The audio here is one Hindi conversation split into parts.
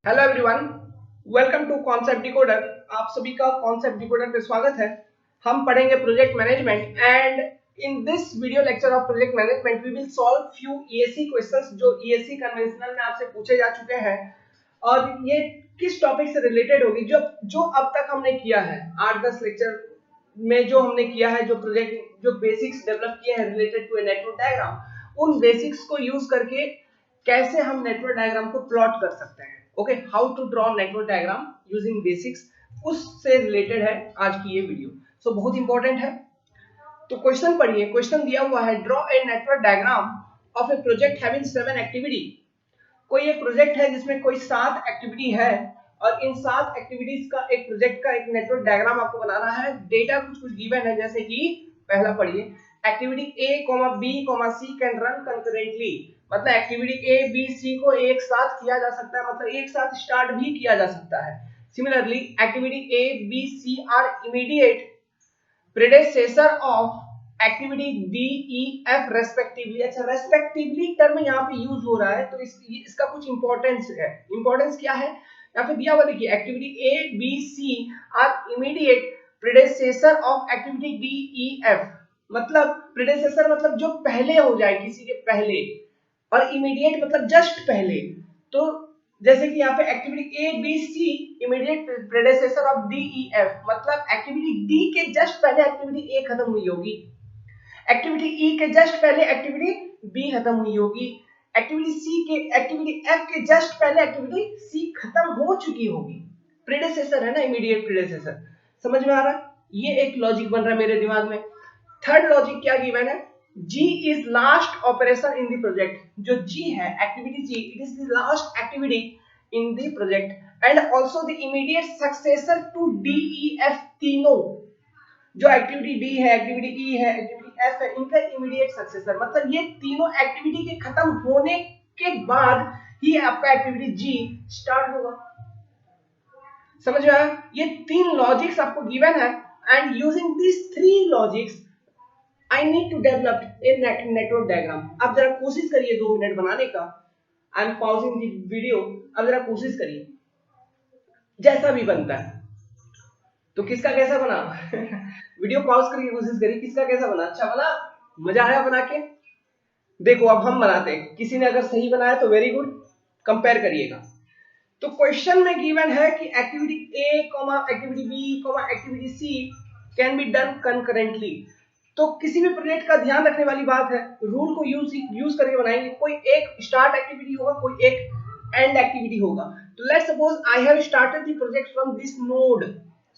Hello everyone, welcome to concept decoder. आप सभी का कॉन्सेप्ट डिकोडर पे स्वागत है। हम पढ़ेंगे project management and in this video lecture of project management we will solve few ESC questions जो ईएससी कन्वेंशनल में आपसे पूछे जा चुके हैं। और ये किस टॉपिक से रिलेटेड होगी जो जो अब तक हमने किया है 8-10 लेक्चर में, जो हमने किया है, जो प्रोजेक्ट जो बेसिक्स डेवलप किए हैं related to a network diagram, उन बेसिक्स को यूज करके कैसे हम नेटवर्क डायग्राम को प्लॉट कर सकते हैं। Okay, how to draw network diagram using basics, उससे रिलेटेड है आज की ये वीडियो। सो बहुत इंपॉर्टेंट है। तो क्वेश्चन पढ़िए। क्वेश्चन दिया हुआ है, draw a network diagram of A project having 7 activity. कोई एक प्रोजेक्ट है जिसमें कोई 7 एक्टिविटी है और इन 7 एक्टिविटीज का एक प्रोजेक्ट का एक नेटवर्क डायग्राम आपको बनाना है। डेटा कुछ कुछ गिवन है, जैसे कि पहला पढ़िए, activity A, B, C can run concurrently. मतलब एक्टिविटी ए, बी, सी को एक साथ किया जा सकता है, मतलब एक साथ स्टार्ट भी किया जा सकता है। Similarly activity A, B, C are immediate predecessor of activity D, E, F respectively. अच्छा, रेस्पेक्टिवली टर्म यहाँ पे यूज हो रहा है, तो इसका कुछ इंपॉर्टेंस है। इंपॉर्टेंस क्या है यहाँ पे दिया हुआ, देखिए, activity A, B, C are immediate predecessor of activity D, E, F. मतलब प्रेडेसेसर मतलब जो पहले हो जाए, किसी के पहले, और इमीडिएट मतलब जस्ट पहले। तो जैसे कि यहाँ पे activity A, B, C immediate predecessor of D, E, F, मतलब एक्टिविटी डी के जस्ट पहले एक्टिविटी ए खत्म हुई होगी, एक्टिविटी ई के जस्ट पहले एक्टिविटी बी खत्म हुई होगी, एक्टिविटी एफ के जस्ट पहले एक्टिविटी सी खत्म हो चुकी होगी। प्रेडेसेसर है ना, इमीडिएट प्रेडेसेसर। समझ में आ रहा है? ये एक लॉजिक बन रहा है मेरे दिमाग में। थर्ड लॉजिक क्या गिवन है, G is last operation in the project। जो G है, activity G, it is the last activity in the project and also the immediate successor to D, E, F तीनों। जो एक्टिविटी D है, एक्टिविटी E है, एक्टिविटी F है, इनका इमीडिएट सक्सेसर, मतलब ये तीनों एक्टिविटी के खत्म होने के बाद ही आपका एक्टिविटी G स्टार्ट होगा। समझ में आया? ये 3 लॉजिक्स आपको गिवन है and using this 3 logics I need to develop a network diagram। अब जरा कोशिश करिए 2 मिनट बनाने का। I am pausing the video। अब जरा कोशिश करिए, जैसा भी बनता है। तो किसका कैसा बना वीडियो पॉज करके कोशिश करिए, किसका कैसा बना? अच्छा बना? मजा आया बना के? देखो अब हम बनाते हैं, किसी ने अगर सही बनाया तो वेरी गुड, कंपेयर करिएगा। तो क्वेश्चन में गिवन है कि activity A, activity B, activity C can be done concurrently. तो किसी भी प्रोजेक्ट का ध्यान रखने वाली बात है, रूल को यूज करके बनाएंगे। कोई एक स्टार्ट एक्टिविटी होगा, कोई एक एंड एक्टिविटी होगा। तो let's suppose I have started the project from this node.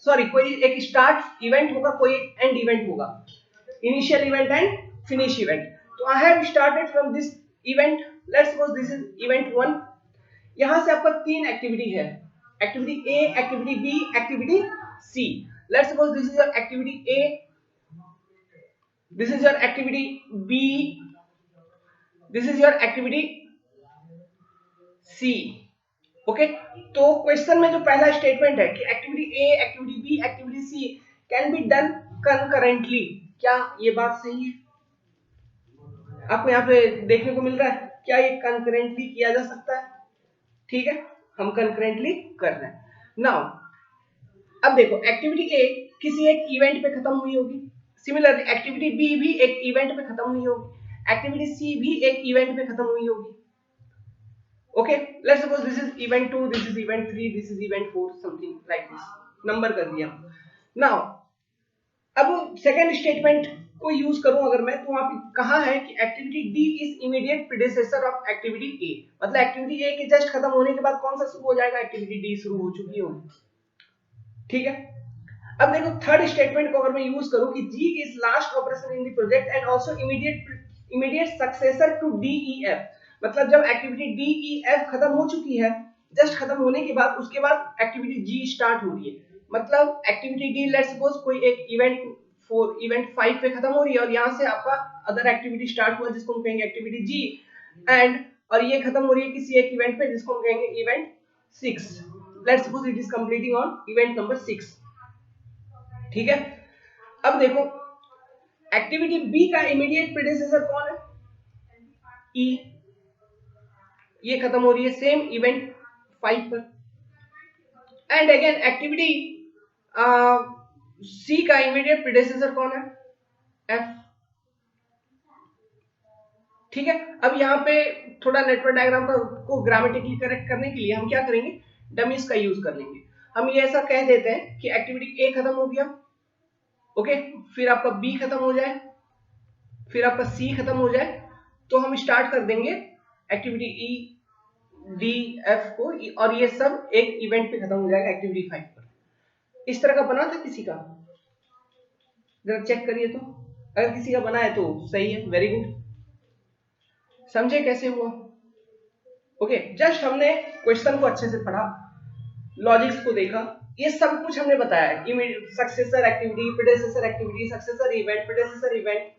Sorry, कोई एक स्टार्ट इवेंट होगा, कोई एक एंड इवेंट होगा, initial event and finish event. तो I have started from this event, let's suppose this is event 1। यहां से आपका 3 एक्टिविटी है, activity A, activity B, activity C. Let's suppose this is your activity A, this is your activity B, this is your activity C। Okay, तो क्वेश्चन में जो पहला स्टेटमेंट है कि activity A, activity B, activity C can be done concurrently, क्या ये बात सही है? आपको यहाँ पे देखने को मिल रहा है, क्या ये कंकरेंटली किया जा सकता है? ठीक है, हम कंकरेंटली कर रहे हैं। नाउ अब देखो, एक्टिविटी ए किसी एक इवेंट पे खत्म हुई होगी, सिमिलरली एक्टिविटी बी भी एक इवेंट पे खत्म हुई होगी, एक्टिविटी सी भी एक इवेंट पे खत्म हुई होगी। Okay, let's suppose this is event 2, this is event 3, this is event 4, something like this, number कर दिया। नाउ अब सेकंड स्टेटमेंट को यूज करूं अगर मैं, तो वहां पे कहा है कि activity D is immediate predecessor of activity ए। मतलब एक्टिविटी ए के जस्ट खत्म होने के बाद कौन सा शुरू हो जाएगा? एक्टिविटी डी शुरू हो चुकी होगी। ठीक है, अब देखो थर्ड स्टेटमेंट को अगर मैं यूज करूं कि G is last operation in the project and also immediate successor to D, E, F। मतलब जब एक्टिविटी D, E, F खत्म हो चुकी है, जस्ट खत्म होने के बाद उसके बाद एक्टिविटी G स्टार्ट हो रही है। मतलब एक्टिविटी D, लेट्स सपोज कोई एक इवेंट 5 पे खत्म हो रही है और यहां से आपका अदर एक्टिविटी स्टार्ट हुआ जिसको हम कहेंगे एक्टिविटी G, एंड और ये खत्म हो रही है किसी एक इवेंट पे जिसको हम कहेंगे event 6। Let's suppose it is completing on event number 6। ठीक है, अब देखो एक्टिविटी बी का इमीडिएट प्रेडेसेसर कौन है? ई। ये खत्म हो रही है सेम इवेंट 5 पर। एंड अगेन एक्टिविटी सी का इमीडिएट प्रीडेसेसर कौन है? एफ। ठीक है, अब यहाँ पे थोड़ा नेटवर्क डायग्राम को ग्रामेटिकली करेक्ट करने के लिए हम क्या करेंगे, डमीज का यूज कर लेंगे। हम ये ऐसा कह देते हैं कि एक्टिविटी ए खत्म हो गया, ओके, फिर आपका बी खत्म हो जाए, फिर आपका सी खत्म हो जाए, तो हम स्टार्ट कर देंगे एक्टिविटी ई डी एफ को, और ये सब एक इवेंट पे खत्म हो जाएगा एक्टिविटी 5 पर। इस तरह का बना था किसी का? जरा चेक करिए तो, अगर किसी का बना है तो सही है, वेरी गुड। समझे कैसे हुआ? ओके, जस्ट हमने क्वेश्चन को अच्छे से पढ़ा, लॉजिक्स को देखा, ये सब कुछ हमने बताया, successor activity, predecessor activity, successor event, predecessor event,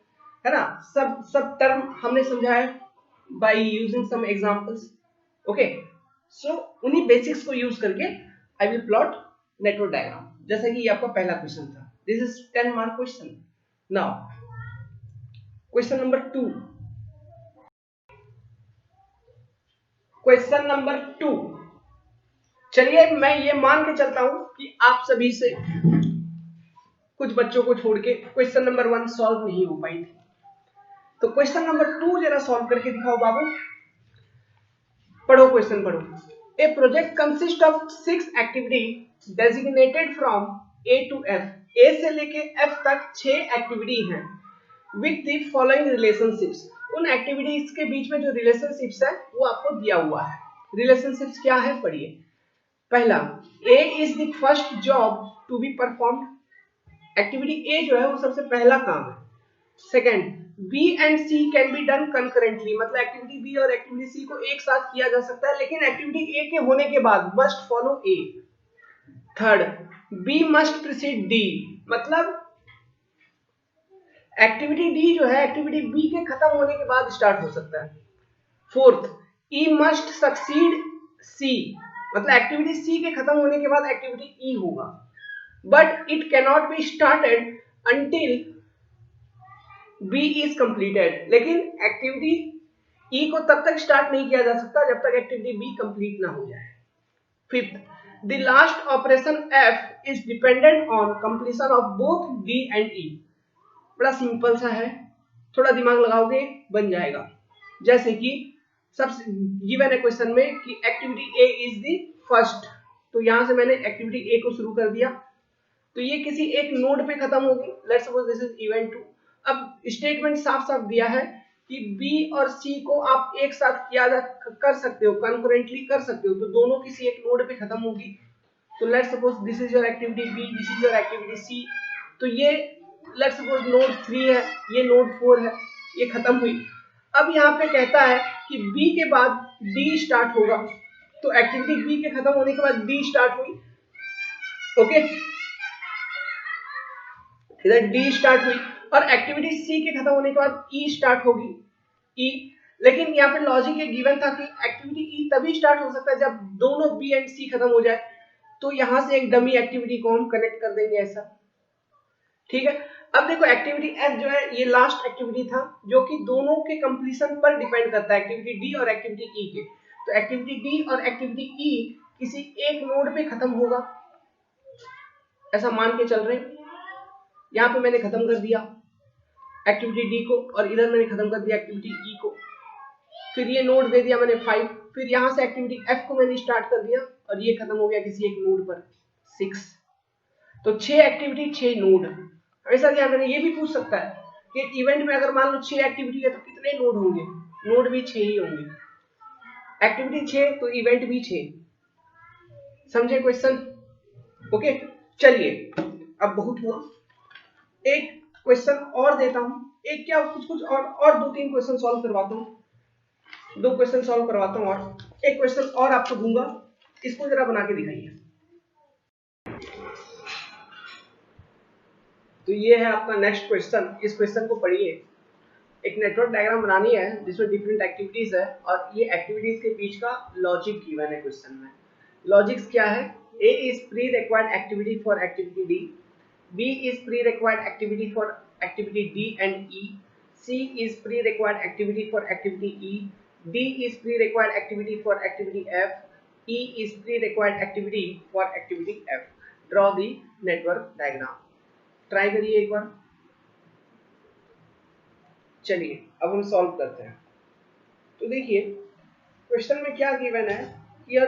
है ना, सब टर्म हमने समझाया by using some examples. Okay, so उन्हीं बेसिक्स को यूज करके I will plot network diagram, जैसा कि ये आपका पहला क्वेश्चन था। This is 10 mark question. Now question number 2। Question number 2, चलिए मैं ये मान के चलता हूं कि आप सभी से कुछ बच्चों को छोड़ के क्वेश्चन नंबर 1 सॉल्व नहीं हो पाई थी, तो क्वेश्चन नंबर 2 जरा सॉल्व करके दिखाओ बाबू। पढ़ो क्वेश्चन, पढ़ो। A project consist of 6 activity designated from A to F. A से लेके एफ तक 6 एक्टिविटी हैं विथ द फॉलोइंग रिलेशनशिप्स। उन एक्टिविटीज के बीच में जो रिलेशनशिप्स है वो आपको दिया हुआ है। रिलेशनशिप्स क्या है, पढ़िए। पहला, A is the first job to be performed. Activity A जो है वो सबसे पहला काम है। Second, B and C can be done concurrently, मतलब एक्टिविटी बी और एक्टिविटी सी को एक साथ किया जा सकता है, लेकिन एक्टिविटी ए के होने के बाद must follow A. Third, B must precede D, मतलब एक्टिविटी डी जो है एक्टिविटी बी के खत्म होने के बाद स्टार्ट हो सकता है। फोर्थ, ई मस्ट सक्सीड सी, मतलब एक्टिविटी सी के खत्म होने के बाद एक्टिविटी ई होगा, but it cannot be started until B is completed, लेकिन एक्टिविटी ई को तब तक स्टार्ट नहीं किया जा सकता जब तक एक्टिविटी बी कंप्लीट ना हो जाए। Fifth, the last operation F is dependent on completion of both D and E. बड़ा सिंपल सा है, थोड़ा दिमाग लगाओगे बन जाएगा। जैसे कि सब गिवन है क्वेश्चन में कि activity A is the first, तो यहां से मैंने एक्टिविटी ए को शुरू कर दिया, तो ये किसी एक नोड पे खत्म होगी। Let's suppose this is event 2। अब स्टेटमेंट साफ साफ दिया है कि बी और सी को आप एक साथ कर सकते हो, कंकरेंटली कर सकते हो, तो दोनों किसी एक नोड पे खत्म होगी। तो let's suppose this is your activity B, this is your activity C, तो ये लेट्स सपोज नोड 3 है, ये नोड 4 है, ये खत्म हुई। अब यहाँ पे कहता है कि बी के बाद डी स्टार्ट होगा, तो एक्टिविटी बी के खत्म होने के बाद डी स्टार्ट हुई, ओके, इधर डी स्टार्ट हुई, और एक्टिविटी सी के खत्म होने के बाद ई स्टार्ट होगी, ई। लेकिन यहाँ पे लॉजिक ये गिवन था कि एक्टिविटी ई तभी स्टार्ट हो सकता है जब दोनों बी एंड सी खत्म हो जाए, तो यहां से एक डमी एक्टिविटी को हम कनेक्ट कर देंगे ऐसा, ठीक है। अब देखो एक्टिविटी एफ जो है ये लास्ट एक्टिविटी था जो कि दोनों के कंप्लीशन पर डिपेंड करता है, एक्टिविटी डी और एक्टिविटी ई के। तो एक्टिविटी डी और एक्टिविटी ई किसी एक नोड पे खत्म होगा, ऐसा मान के चल रहे हैं। यहाँ पे मैंने खत्म कर दिया एक्टिविटी डी को, और इधर मैंने खत्म कर दिया एक्टिविटी ई को, फिर ये नोड दे दिया मैंने 5, फिर यहाँ से एक्टिविटी एफ को मैंने स्टार्ट कर दिया और ये खत्म हो गया किसी एक नोड पर 6। तो 6 एक्टिविटी 6 नोड। ऐसा ध्यान रखना, ये भी पूछ सकता है कि एक इवेंट में अगर मान लो 6 एक्टिविटी है तो कितने नोड होंगे? नोड भी 6 ही होंगे, एक्टिविटी 6 तो इवेंट भी 6। समझे क्वेश्चन? ओके, चलिए अब बहुत हुआ, एक क्वेश्चन और देता हूं, एक क्या कुछ और 2-3 क्वेश्चन सॉल्व करवाता हूं, 2 क्वेश्चन सॉल्व करवाता हूं, और एक क्वेश्चन और आपको दूंगा, इसको जरा बना के दिखाइए। तो ये है आपका नेक्स्ट क्वेश्चन, इस क्वेश्चन को पढ़िए। एक नेटवर्क डायग्राम बनानी है जिसमें डिफरेंट एक्टिविटीज है, और ये एक्टिविटीज के बीच का लॉजिक गिवन है क्वेश्चन में। लॉजिक्स क्या है? A is pre required activity for activity D, B is pre required activity for activity D and E, C is pre required activity for activity E, D is pre required activity for activity F, E is pre-required activity for activity F. Draw the network diagram. Try करिए एक बार। चलिए अब हम सॉल्व करते हैं। तो देखिए क्वेश्चन में क्या गिवन है, here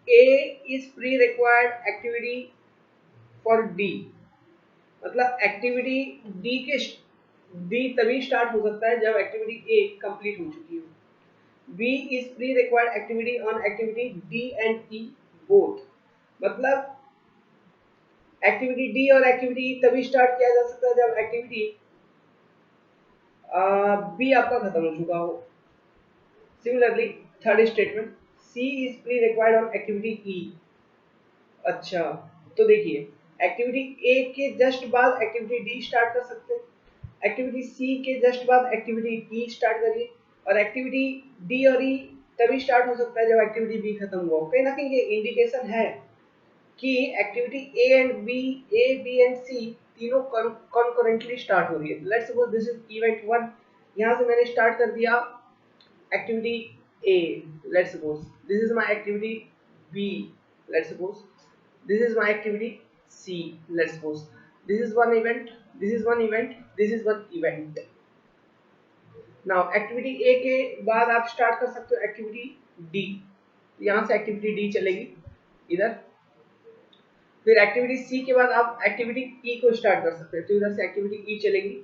A is pre-required activity for D, मतलब एक्टिविटी डी तभी स्टार्ट हो सकता है जब एक्टिविटी ए कंप्लीट हो चुकी हो। B is pre-required activity on activity D and E both, मतलब एक्टिविटी डी और एक्टिविटी ई तभी स्टार्ट किया जा सकता है जब एक्टिविटी बी आपका खत्म हो चुका हो। Similarly third statement, C is pre required on activity E. अच्छा तो देखिए एक्टिविटी ए के जस्ट बाद एक्टिविटी डी स्टार्ट कर सकते हैं, एक्टिविटी सी के जस्ट बाद एक्टिविटी ई स्टार्ट करिए, और एक्टिविटी डी और ई तभी स्टार्ट हो सकता है जब एक्टिविटी बी खत्म हुआ हो। कहीं ना कहीं ये इंडिकेशन है कि activity A B and C तीनों कॉन्करेंटली स्टार्ट हो रही है। Let's suppose this is event 1, यहां से मैंने स्टार्ट कर दिया activity A, let's suppose this is my activity B, let's suppose this is my activity C, let's suppose this is one event, this is one event, this is one event. now activity A के बाद आप स्टार्ट कर सकते हो एक्टिविटी D, यहाँ से एक्टिविटी D चलेगी इधर, फिर एक्टिविटी C के बाद आप एक्टिविटी E को स्टार्ट कर सकते हैं, तो इधर से एक्टिविटी E चलेगी।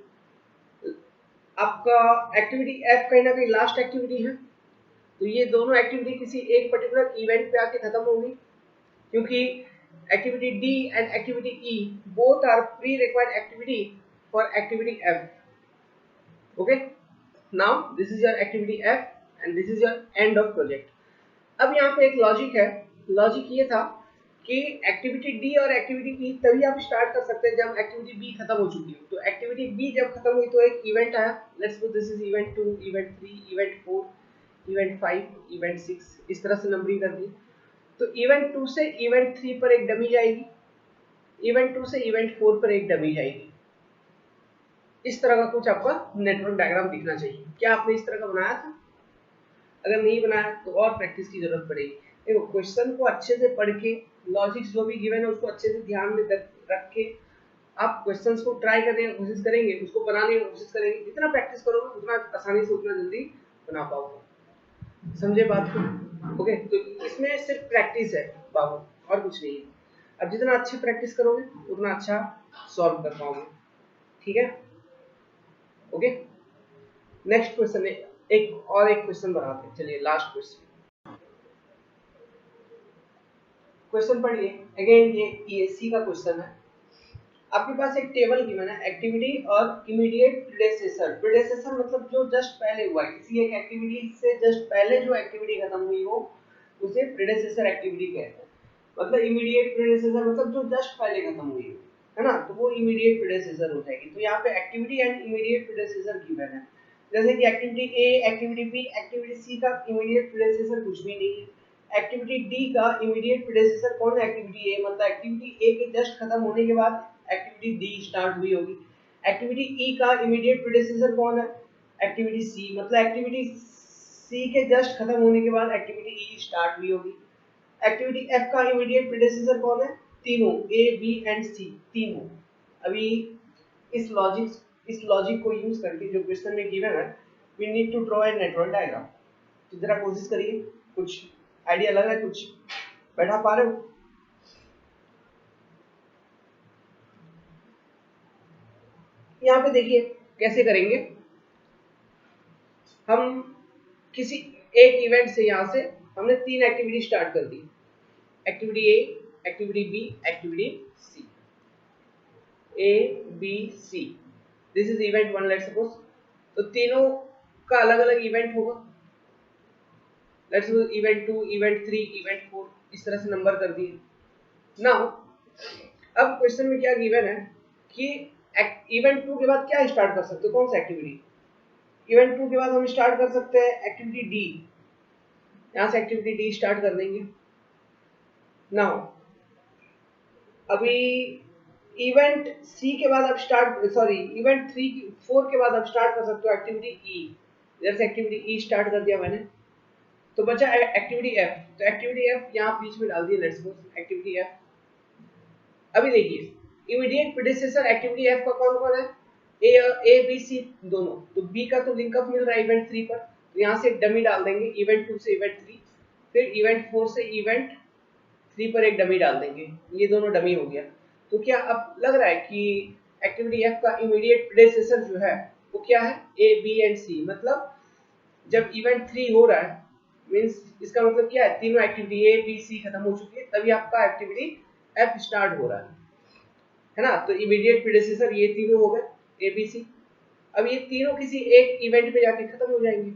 आपका एक्टिविटी F कहीं ना कहीं लास्ट एक्टिविटी है, तो ये दोनों एक्टिविटी किसी एक पर्टिकुलर इवेंट पे आके खत्म होगी, क्योंकि activity D and activity E both are pre-required activity for activity F. Okay, now this is your activity F and this is your end of project. अब यहाँ पे एक लॉजिक है, लॉजिक ये था कि एक्टिविटी D और एक्टिविटी E तभी आप स्टार्ट कर सकते हैं जब एक्टिविटी B खत्म हो चुकी हो। तो एक्टिविटी B जब खत्म हुई तो एक इवेंट आया, let's suppose this is event 2, event 3, event 4, event 5, event 6, इस तरह से नंबरिंग कर दी। तो इवेंट 2 से इवेंट 3 पर एक डमी जाएगी, इवेंट 2 से इवेंट 4 पर एक डमी जाएगी। इस तरह का कुछ आपका नेटवर्क डायग्राम दिखना चाहिए। क्या आपने इस तरह का बनाया था? अगर नहीं बनाया तो और प्रैक्टिस की जरूरत पड़ेगी। देखो क्वेश्चन को अच्छे से पढ़ के, लॉजिक्स जो भी गिवन है उसको अच्छे से ध्यान में रख के आप क्वेश्चंस को ट्राई करने की कोशिश करेंगे, उसको बनाने की कोशिश करेंगे। जितना प्रैक्टिस करोगे उतना आसानी से उतना जल्दी बना पाओगे। समझे बात को? ओके, तो इसमें सिर्फ प्रैक्टिस है बाबू, और कुछ नहीं है। अब जितना अच्छी प्रैक्टिस करोगे उतना अच्छा सॉल्व कर पाओगे। ठीक है, ओके। नेक्स्ट क्वेश्चन है, एक क्वेश्चन बनाते हैं। चलिए लास्ट क्वेश्चन पढ़िए। अगेन ये ईएससी का क्वेश्चन है। आपके पास एक टेबल गिवन है, एक्टिविटी और इमीडिएट प्रेडेसेसर। प्रेडेसेसर मतलब जो जस्ट पहले हुआ है, किसी एक एक्टिविटी से जस्ट पहले जो एक्टिविटी खत्म हुई हो उसे प्रेडेसेसर एक्टिविटी कहते हैं। मतलब इमीडिएट प्रेडेसेसर मतलब जो जस्ट पहले खत्म हुई हो, है ना, तो वो इमीडिएट प्रेडेसेसर हो जाएगी। तो यहाँ पे activity and immediate predecessor given है, जैसे कि activity A, activity B, activity C का इमीडिएट प्रेडेसेसर कुछ भी नहीं है। एक्टिविटी डी का इमीडिएट प्रेडेसेसर कौन है? एक्टिविटी ए, मतलब एक्टिविटी ए के जस्ट खत्म होने के बाद एक्टिविटी डी स्टार्ट हुई होगी। एक्टिविटी ई का इमीडिएट प्रेडेसेसर कौन है? एक्टिविटी सी, मतलब एक्टिविटी सी के जस्ट खत्म होने के बाद एक्टिविटी ई स्टार्ट हुई होगी। एक्टिविटी एफ का इमीडिएट प्रेडेसेसर कौन है? तीनों, ए बी एंड सी तीनों। अभी इस लॉजिक को यूज करके जो क्वेश्चन में गिवन है, we need to draw a network diagram. तो जरा कोशिश करिए, कुछ आइडिया लग रहा है, कुछ बैठा पा रहे हो? यहाँ पे देखिए कैसे करेंगे हम। किसी एक इवेंट से यहाँ से हमने 3 एक्टिविटी स्टार्ट कर दी, activity A, activity B, activity C. A B C, this is event 1 let's suppose. तो तीनों का अलग अलग इवेंट होगा, let's suppose event 2, event 3, event 4, इस तरह से नंबर कर दिए। नाउ अब क्वेश्चन में क्या गिवन है कि इवेंट 2 के बाद क्या स्टार्ट कर सकते हो, कौन सा एक्टिविटी? इवेंट 2 के बाद हम स्टार्ट कर सकते हैं एक्टिविटी डी, यहां से एक्टिविटी डी स्टार्ट कर देंगे। नाउ अभी इवेंट सी के बाद आप इवेंट 4 के बाद आप स्टार्ट कर सकते हो एक्टिविटी ई, इधर से एक्टिविटी ई स्टार्ट कर दिया मैंने। तो बचा एक्टिविटी एफ। तो एक्टिविटी एफ यहाँ बीच में डाल दिए, लेट्स सपोज एक्टिविटी एफ। अभी देखिए इमीडिएट प्रेडिसेसर एक्टिविटी एफ का कौन कौन है, ए बी सी दोनों। तो बी का तो लिंकअप मिल रहा है इवेंट 3 पर, तो यहाँ से एक डमी डाल देंगे इवेंट 2 से इवेंट 3, फिर इवेंट 4 से इवेंट 3 पर एक डमी डाल देंगे, ये दोनों डमी हो गया। तो क्या अब लग रहा है कि एक्टिविटी एफ का इमीडिएट प्रेडिसेसर जो है वो क्या है, ए बी एंड सी। मतलब जब इवेंट 3 हो रहा है मींस इसका मतलब क्या है, तीनों एक्टिविटी ए बी सी खत्म हो चुकी है, तभी आपका एक्टिविटी एफ स्टार्ट हो रहा है ना। तो इमीडिएट प्रेडिसेसर ये तीनों हो गए ए बी सी। अब ये तीनों किसी एक इवेंट पे जाके खत्म हो जाएंगे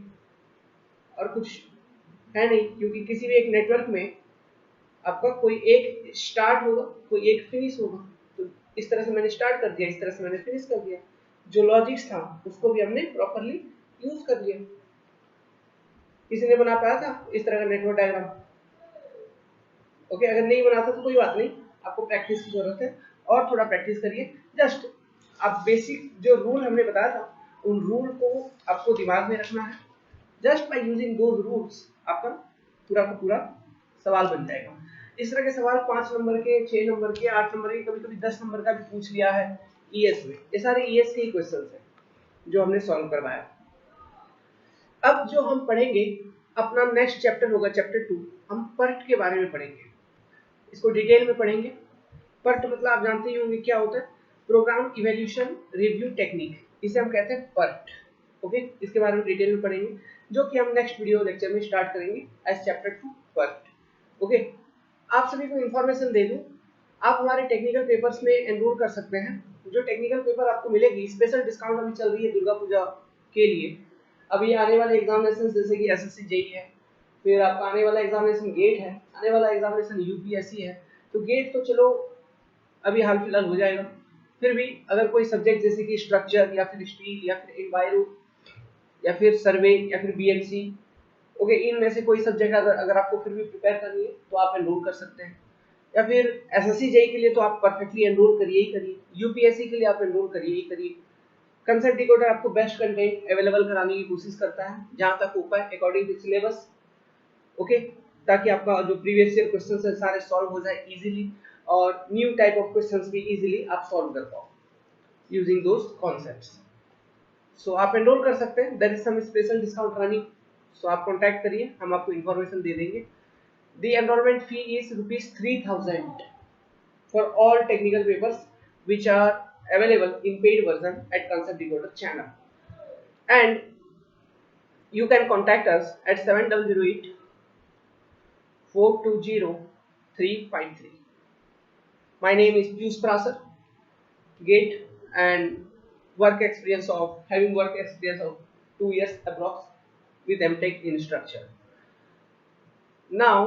और कुछ है नहीं, क्योंकि किसी भी एक नेटवर्क में आपका कोई एक स्टार्ट होगा कोई एक फिनिश होगा। तो इस तरह से मैंने स्टार्ट कर दिया, इस तरह से मैंने फिनिश कर दिया, जो लॉजिक्स था उसको भी हमने प्रॉपर्ली यूज कर लिया। किसी ने बना पाया था इस तरह का नेटवर्क डायग्राम? ओके, अगर नहीं बनाता तो कोई बात नहीं, आपको प्रैक्टिस की जरूरत है और थोड़ा प्रैक्टिस करिए। जस्ट आप बेसिक जो रूल हमने बताया था उन रूल को आपको दिमाग में रखना है। Just by using those rules आपका पूरा का पूरा सवाल बन जाएगा। इस तरह के सवाल 5 नंबर के, 6 नंबर के, 8 नंबर के, कभी कभी 10 नंबर का भी पूछ लिया है ईएस में। ये सारे ईएस के ही क्वेश्चंस हैं जो हमने सॉल्व करवाया। अब जो हम पढ़ेंगे अपना नेक्स्ट चैप्टर होगा चैप्टर 2, हम पर्ट के बारे में पढ़ेंगे, इसको डिटेल में पढ़ेंगे। पर्ट मतलब आप जानते ही होंगे क्या होता है, प्रोग्राम इवैल्यूएशन रिव्यू टेक्निक, इसे हम कहते हैं पर्ट। ओके, इसके बारे में डिटेल में पढ़ेंगे, जो कि हम नेक्स्ट वीडियो लेक्चर में स्टार्ट करेंगे एज चैप्टर 2 पर्ट। ओके, आप सभी को इंफॉर्मेशन दे दूं, आप हमारे टेक्निकल पेपर्स में एनरोल कर सकते हैं। जो टेक्निकल पेपर आपको मिलेगी, स्पेशल डिस्काउंट अभी चल रही है दुर्गा पूजा के लिए। अभी आने वाले एग्जामिनेशन जैसे कि एसएससी जेई है, फिर आपका आने वाला एग्जामिनेशन गेट है, आने वाला एग्जामिनेशन यूपीएससी है। तो गेट तो चलो अभी हाल फिलहाल हो जाएगा, फिर भी अगर कोई सब्जेक्ट जैसे कि स्ट्रक्चर या फिर स्टील या फिर एनवायरो या फिर सर्वे या फिर बीएमसी, ओके, इनमें से कोई सब्जेक्ट अगर आपको फिर भी प्रिपेयर करनी है तो आप एनरोल कर सकते हैं। या फिर एसएससी जेई के लिए तो आप परफेक्टली एनरोल करिए ही करिए, यूपीएससी के लिए आप एनरोल करिए ही करिए। कंसेप्ट डिकोडर आपको बेस्ट कंटेंट अवेलेबल कराने की कोशिश करता है जहां तक हो पाए अकॉर्डिंग टू सिलेबस। ओके, ताकि आपका जो प्रीवियस ईयर क्वेश्चंस है सारे सॉल्व हो जाए इजीली, और न्यू टाइप ऑफ क्वेश्चंस भी इजीली आप सॉल्व कर पाओ यूजिंग दोस कॉन्सेप्ट्स। सो आप एनरोल कर सकते हैं, there is some special discount running, so आप कांटेक्ट करिए, हम आपको इन्फॉर्मेशन दे देंगे। The enrolment fee is ₹3000 for all technical papers which are available in paid version at Concept Decoder channel, and you can contact us at 7008 420 353. My name is Piyush Prasar, GATE, and having work experience of 2 years approx with MTech in structure. Now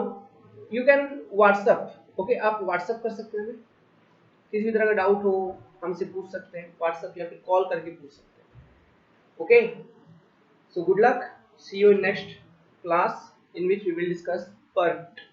you can WhatsApp, okay, आप WhatsApp कर सकते हैं, किसी भी तरह का डाउट हो हमसे पूछ सकते हैं, WhatsApp या फिर कॉल करके पूछ सकते हैं। Okay, so good luck, see you in next class in which we will discuss PERT.